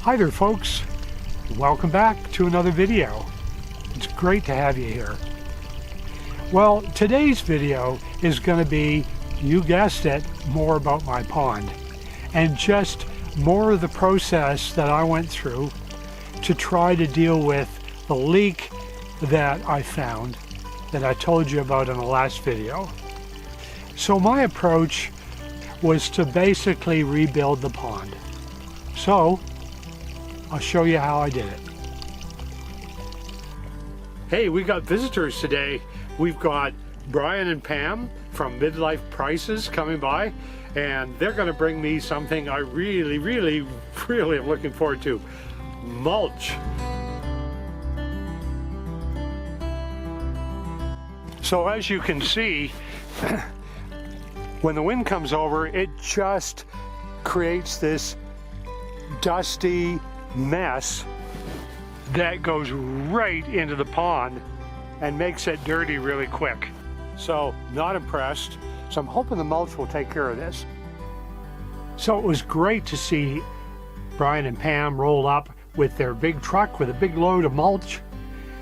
Hi there folks, welcome back to another video. It's great to have you here. Well, today's video is going to be, you guessed it, more about my pond and just more of the process that I went through to try to deal with the leak that I found that I told you about in the last video. So my approach was to basically rebuild the pond. So I'll show you how I did it. Hey, we got visitors today. We've got Brian and Pam from Midlife Prices coming by, and they're going to bring me something I really am looking forward to. Mulch. So as you can see, when the wind comes over, it just creates this dusty mess that goes right into the pond and makes it dirty really quick. So not impressed. So I'm hoping the mulch will take care of this. So it was great to see Brian and Pam roll up with their big truck with a big load of mulch.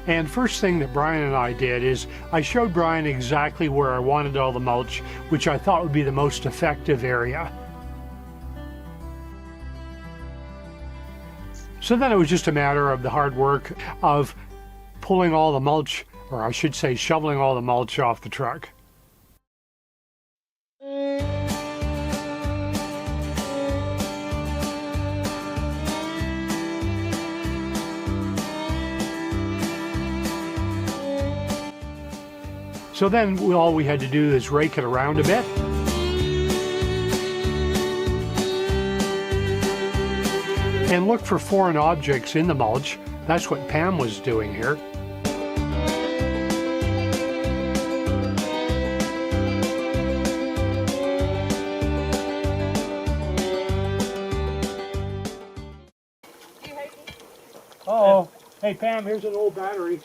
And first thing that Brian and I did is I showed Brian exactly where I wanted all the mulch, which I thought would be the most effective area. So then it was just a matter of the hard work of pulling all the mulch, or I should say shoveling all the mulch off the truck. So then all we had to do is rake it around a bit. And look for foreign objects in the mulch. That's what Pam was doing here. Oh, hey Pam, here's an old battery.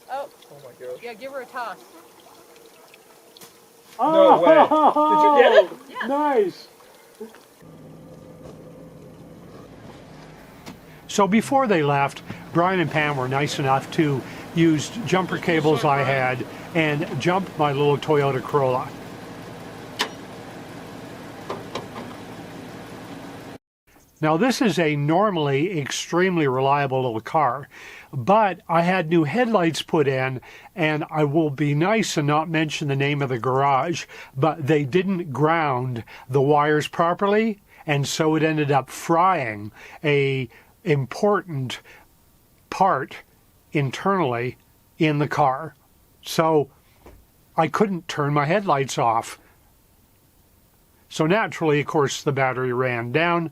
Oh my gosh. Yeah, give her a toss. Oh, no way. Did you get it? Yeah. Nice. So before they left, Brian and Pam were nice enough to use jumper cables I had and jump my little Toyota Corolla. Now this is a normally extremely reliable little car, but I had new headlights put in, and I will be nice and not mention the name of the garage, but they didn't ground the wires properly, and so it ended up frying a important part internally in the car. So I couldn't turn my headlights off. So naturally, of course, the battery ran down.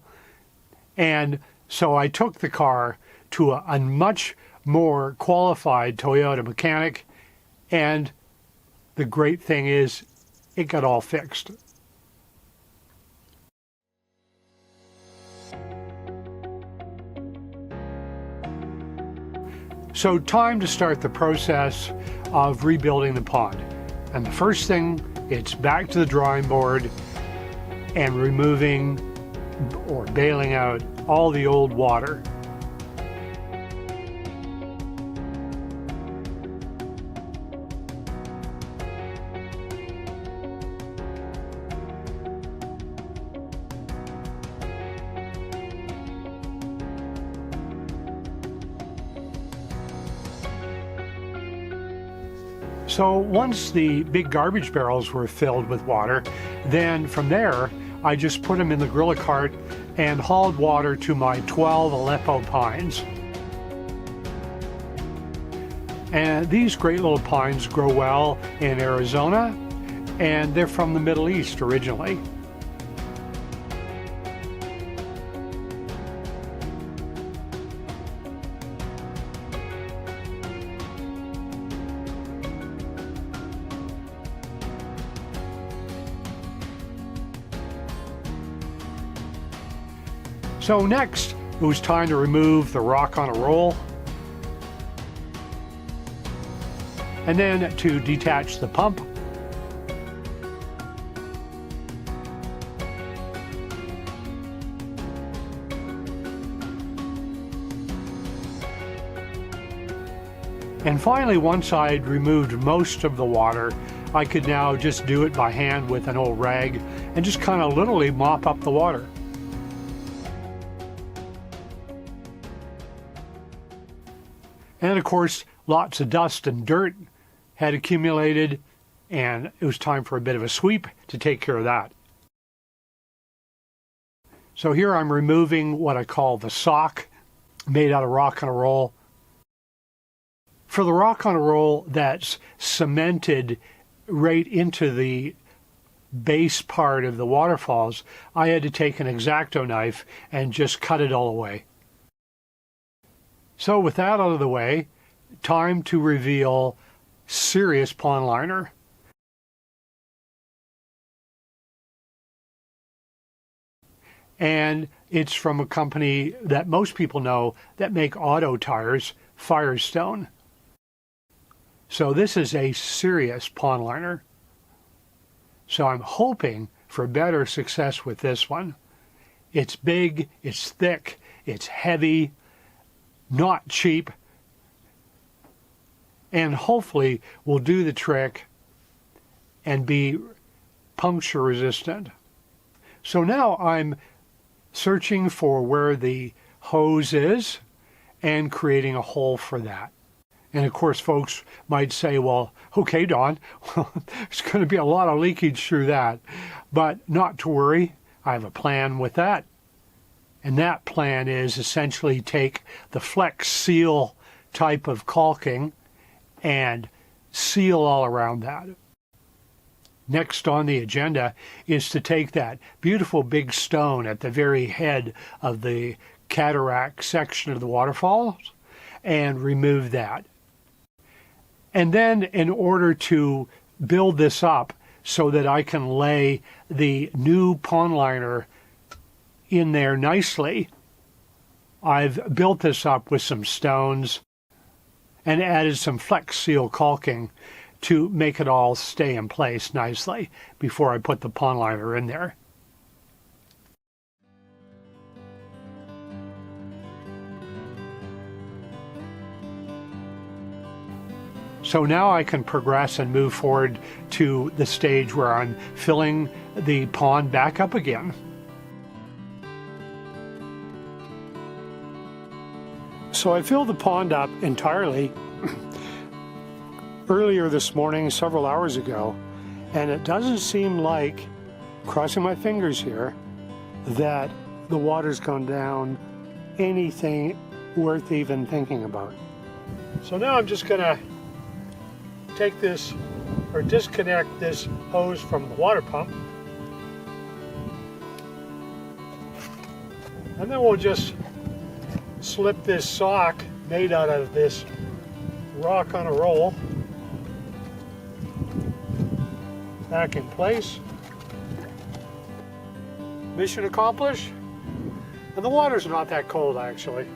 And so I took the car to a much more qualified Toyota mechanic, and the great thing is it got all fixed. So time to start the process of rebuilding the pond. And the first thing, it's back to the drawing board and removing or bailing out all the old water. So once the big garbage barrels were filled with water, then from there I just put them in the gorilla cart and hauled water to my 12 Aleppo pines. And these great little pines grow well in Arizona, and they're from the Middle East originally. So next, it was time to remove the rock on a roll, and then to detach the pump. And finally, once I'd removed most of the water, I could now just do it by hand with an old rag and just kind of literally mop up the water. And of course, lots of dust and dirt had accumulated, and it was time for a bit of a sweep to take care of that. So here I'm removing what I call the sock, made out of rock on a roll. For the rock on a roll that's cemented right into the base part of the waterfalls, I had to take an X-Acto knife and just cut it all away. So with that out of the way, time to reveal serious pond liner. And it's from a company that most people know that make auto tires, Firestone. So this is a serious pond liner. So I'm hoping for better success with this one. It's big, it's thick, it's heavy, not cheap, and hopefully will do the trick and be puncture resistant. So now I'm searching for where the hose is and creating a hole for that. And of course, folks might say, well, okay, Don, there's going to be a lot of leakage through that. But not to worry, I have a plan with that. And that plan is essentially take the Flex Seal type of caulking and seal all around that. Next on the agenda is to take that beautiful big stone at the very head of the cataract section of the waterfalls and remove that. And then in order to build this up so that I can lay the new pond liner in there nicely, I've built this up with some stones and added some Flex Seal caulking to make it all stay in place nicely before I put the pond liner in there. So now I can progress and move forward to the stage where I'm filling the pond back up again. So I filled the pond up entirely earlier this morning, several hours ago, and it doesn't seem like, crossing my fingers here, that the water's gone down anything worth even thinking about. So now I'm just gonna take this or disconnect this hose from the water pump, and then we'll just slip this sock made out of this rock on a roll back in place. Mission accomplished. And the water's not that cold, actually.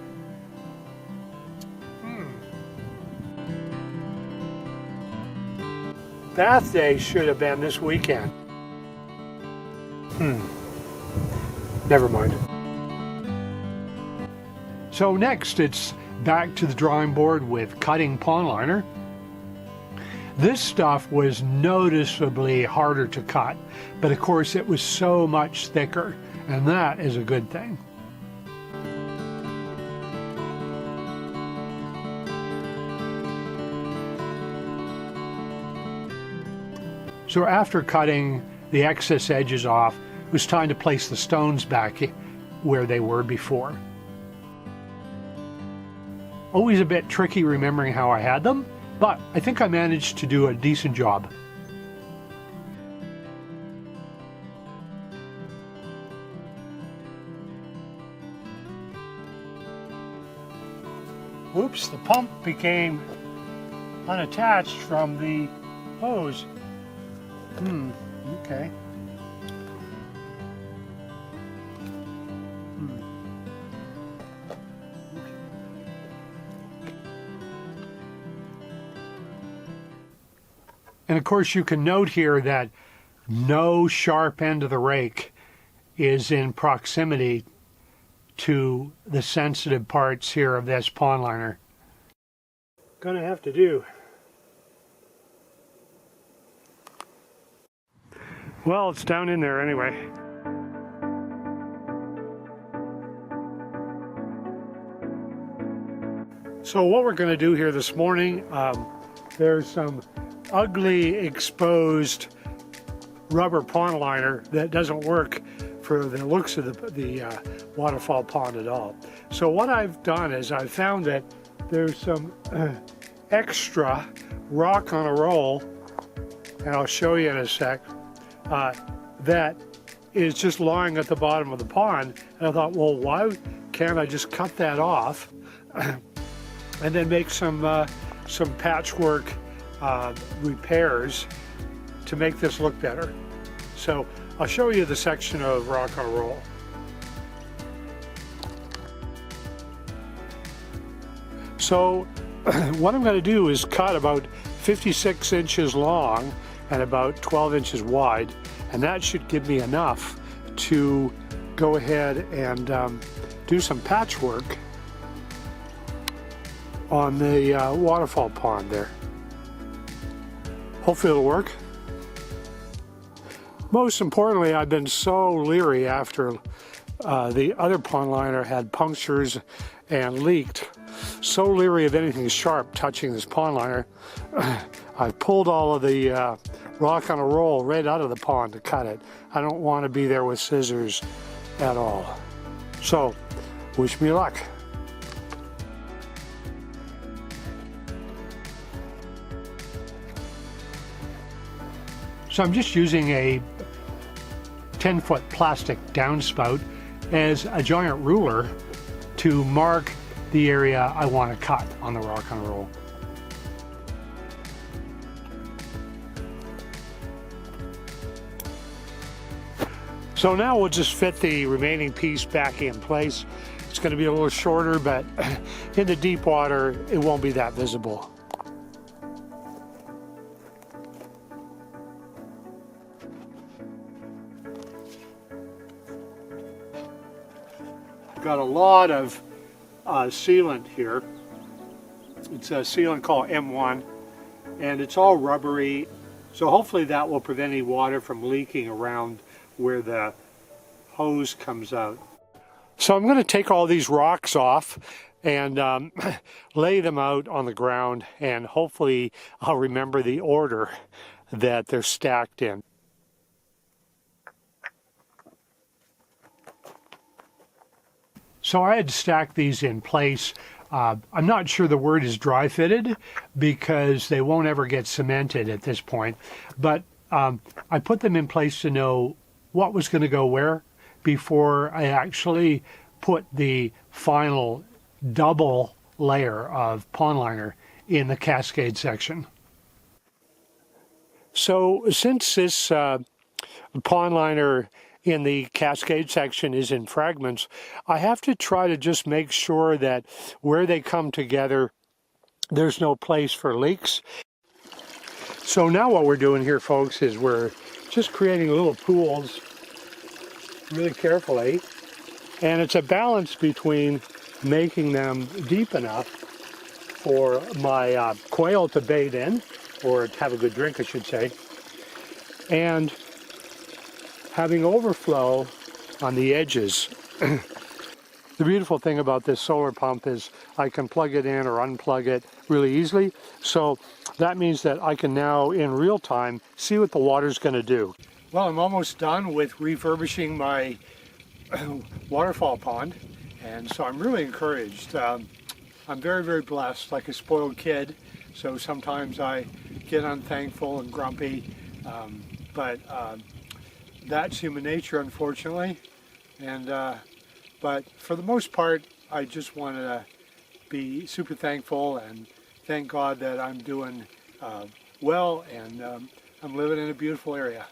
Bath day should have been this weekend. Never mind. So next it's back to the drawing board with cutting pond liner. This stuff was noticeably harder to cut, but of course it was so much thicker, and that is a good thing. So after cutting the excess edges off, it was time to place the stones back where they were before. Always a bit tricky remembering how I had them, but I think I managed to do a decent job. Oops, the pump became unattached from the hose. Okay. And of course you can note here that no sharp end of the rake is in proximity to the sensitive parts here of this pond liner. gonna have to do. Well, it's down in there anyway. So what we're going to do here this morning, there's some ugly exposed rubber pond liner that doesn't work for the looks of the waterfall pond at all. So what I've done is I've found that there's some extra rock on a roll, and I'll show you in a sec, that is just lying at the bottom of the pond. And I thought, well, why can't I just cut that off and then make some patchwork repairs to make this look better. So I'll show you the section of rock on a roll. So what I'm going to do is cut about 56 inches long and about 12 inches wide, and that should give me enough to go ahead and do some patchwork on the waterfall pond there. Hopefully it'll work. Most importantly, I've been so leery after the other pond liner had punctures and leaked. So leery of anything sharp touching this pond liner. I pulled all of the rock on a roll right out of the pond to cut it. I don't want to be there with scissors at all. So, wish me luck. So I'm just using a 10-foot plastic downspout as a giant ruler to mark the area I want to cut on the rock on a roll. So now we'll just fit the remaining piece back in place. It's going to be a little shorter, but in the deep water it won't be that visible. Got a lot of sealant here. It's a sealant called M1, and it's all rubbery, so hopefully that will prevent any water from leaking around where the hose comes out. So I'm going to take all these rocks off and lay them out on the ground, and hopefully I'll remember the order that they're stacked in. So I had to stack these in place. I'm not sure the word is dry fitted because they won't ever get cemented at this point, but I put them in place to know what was going to go where before I actually put the final double layer of pond liner in the cascade section. So since this pond liner in the cascade section is in fragments, I have to try to just make sure that where they come together, there's no place for leaks. So now what we're doing here, folks, is we're just creating little pools really carefully, and it's a balance between making them deep enough for my quail to bathe in, or to have a good drink, I should say, and having overflow on the edges. The beautiful thing about this solar pump is I can plug it in or unplug it really easily. So that means that I can now in real time see what the water's going to do. Well, I'm almost done with refurbishing my waterfall pond, and so I'm really encouraged. I'm very, very blessed, like a spoiled kid. So sometimes I get unthankful and grumpy, but that's human nature, unfortunately. And but for the most part, I just want to be super thankful and thank God that I'm doing well, and I'm living in a beautiful area.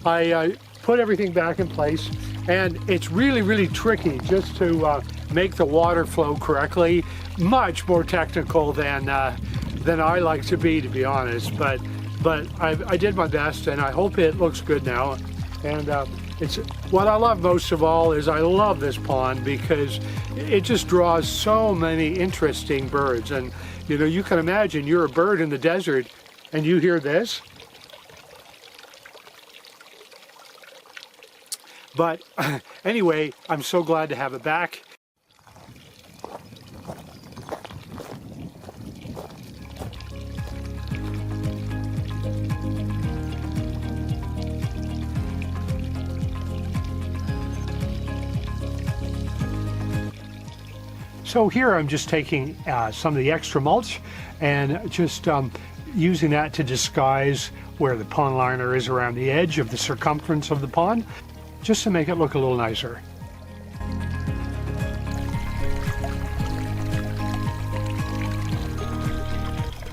I put everything back in place, and it's really, really tricky just to make the water flow correctly. Much more technical than I like to be honest. But I did my best, and I hope it looks good now. And It's what I love most of all is I love this pond because it just draws so many interesting birds. And you know, you can imagine you're a bird in the desert and you hear this. But anyway, I'm so glad to have it back. So here I'm just taking some of the extra mulch and just using that to disguise where the pond liner is around the edge of the circumference of the pond, just to make it look a little nicer.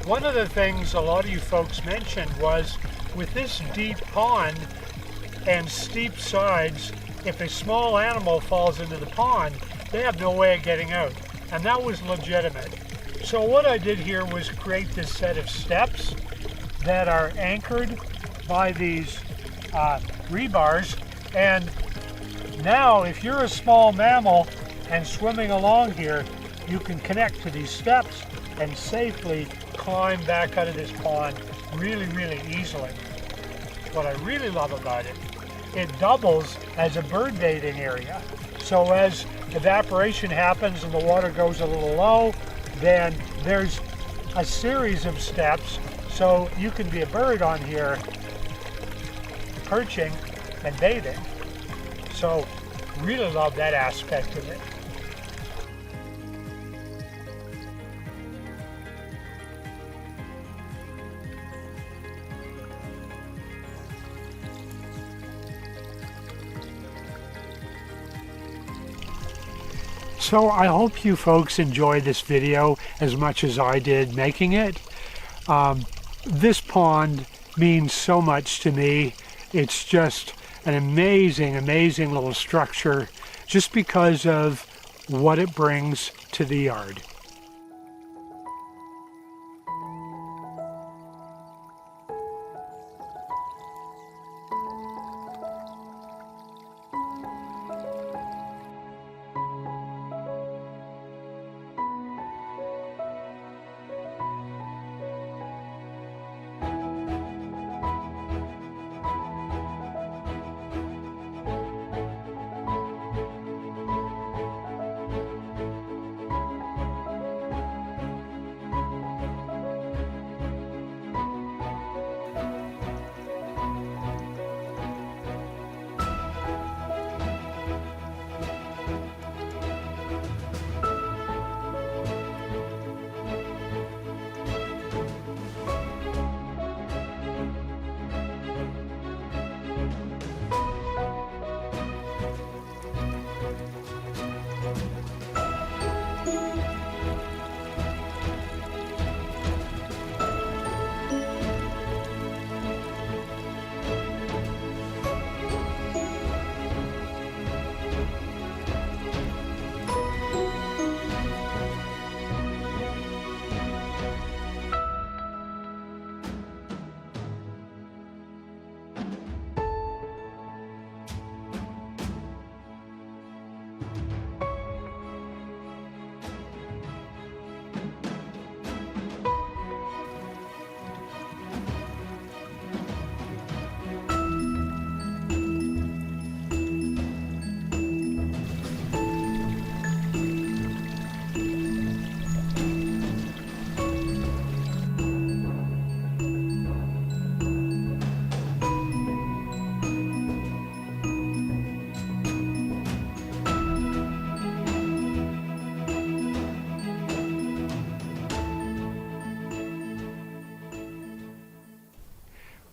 One of the things a lot of you folks mentioned was with this deep pond and steep sides, if a small animal falls into the pond, they have no way of getting out. And that was legitimate. So what I did here was create this set of steps that are anchored by these rebars. And now if you're a small mammal and swimming along here, you can connect to these steps and safely climb back out of this pond really, really easily. What I really love about it, it doubles as a bird bathing area. So as evaporation happens and the water goes a little low, then there's a series of steps so you can be a bird on here perching and bathing. So really love that aspect of it. So I hope you folks enjoyed this video as much as I did making it. This pond means so much to me. It's just an amazing, amazing little structure just because of what it brings to the yard.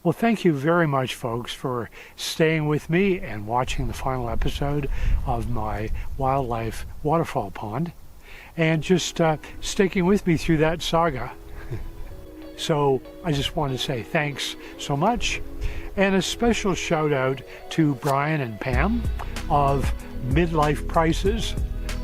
Well, thank you very much, folks, for staying with me and watching the final episode of my wildlife waterfall pond and just sticking with me through that saga. So I just want to say thanks so much, and a special shout out to Brian and Pam of Midlife Prices.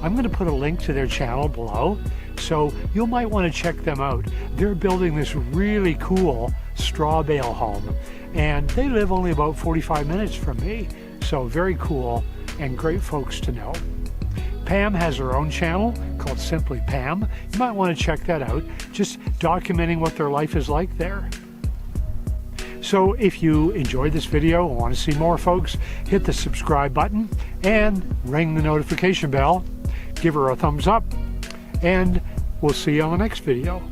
I'm going to put a link to their channel below, so you might want to check them out. They're building this really cool straw bale home, and they live only about 45 minutes from me. So very cool and great folks to know. Pam has her own channel called Simply Pam. You might want to check that out, just documenting what their life is like there. So if you enjoyed this video and want to see more, folks, hit the subscribe button and ring the notification bell. Give her a thumbs up, and we'll see you on the next video.